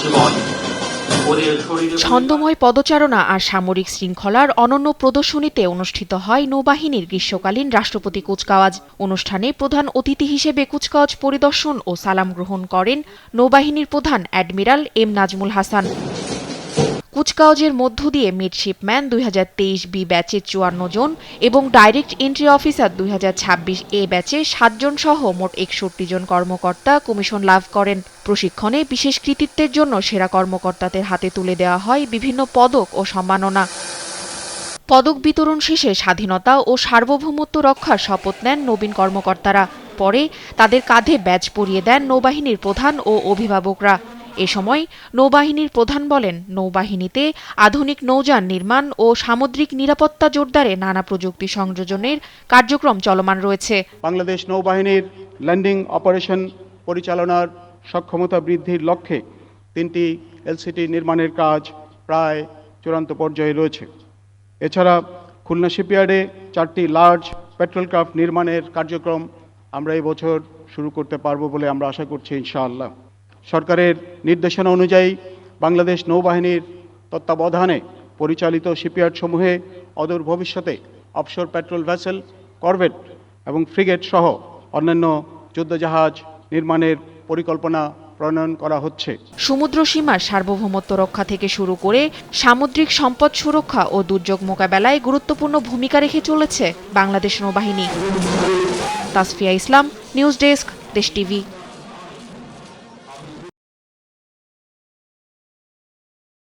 জীবন ছন্দময় পদচারণা আর সামরিক শৃঙ্খলার অনন্য প্রদর্শনীতে অনুষ্ঠিত হয় নৌবাহিনীর গ্রীষ্মকালীন রাষ্ট্রপতি কুচকাওয়াজ। অনুষ্ঠানে প্রধান অতিথি হিসেবে কুচকাওয়াজ পরিদর্শন ও সালাম গ্রহণ করেন নৌবাহিনীর প্রধান অ্যাডমিরাল এম নাজমুল হাসান। কুচকাওয়াজের মধ্য দিয়ে মিডশিপম্যান 2023 বি ব্যাচের 54 জন এবং ডাইরেক্ট এন্ট্রি অফিসার 2026 এ ব্যাচের 7 জন সহ মোট 61 জন কর্মকর্তা কমিশন লাভ করেন। প্রশিক্ষণে বিশেষ কৃতিত্বের জন্য সেরা কর্মকর্তাদের হাতে তুলে দেওয়া হয় বিভিন্ন পদক ও সম্মাননা। পদক বিতরণ শেষে স্বাধীনতা ও সার্বভৌমত্ব রক্ষার শপথ নেন নবীন কর্মকর্তারা। পরে তাদের কাঁধে ব্যাজ পরিয়ে দেন নৌবাহিনীর প্রধান ও অভিভাবকরা। এ সময় নৌবাহিনীর প্রধান বলেন, নৌবাহিনীতে আধুনিক নৌযান নির্মাণ ও সামুদ্রিক নিরাপত্তা জোরদারে নানা প্রযুক্তি সংযোজনের কার্যক্রম চলমান রয়েছে। বাংলাদেশ নৌবাহিনীর ল্যান্ডিং অপারেশন পরিচালনার সক্ষমতা বৃদ্ধির লক্ষ্যে 3টি এলসিটি নির্মাণের কাজ প্রায় চূড়ান্ত পর্যায়ে রয়েছে। এছাড়া খুলনা শিপইয়ার্ডে 4টি লার্জ পেট্রোল ক্রাফট নির্মাণের কার্যক্রম আমরা এই বছর শুরু করতে পারব বলে আমরা আশা করছি ইনশাআল্লাহ। সরকারের নির্দেশনা অনুযায়ী বাংলাদেশ নৌবাহিনীর তত্ত্বাবধানে পরিচালিত শিপইয়ার্ডসমূহে অদূর ভবিষ্যতে অফশোর পেট্রোল ভেসেল, করভেট এবং ফ্রিগেট সহ অন্যান্য যুদ্ধজাহাজ নির্মাণের পরিকল্পনা প্রণয়ন করা হচ্ছে। সমুদ্র সীমার সার্বভৌমত্ব রক্ষা থেকে শুরু করে সামুদ্রিক সম্পদ সুরক্ষা ও দুর্যোগ মোকাবেলায় গুরুত্বপূর্ণ ভূমিকা রেখে চলেছে বাংলাদেশ নৌবাহিনী। তাসফিয়া ইসলাম, নিউজ ডেস্ক, দেশ টিভি।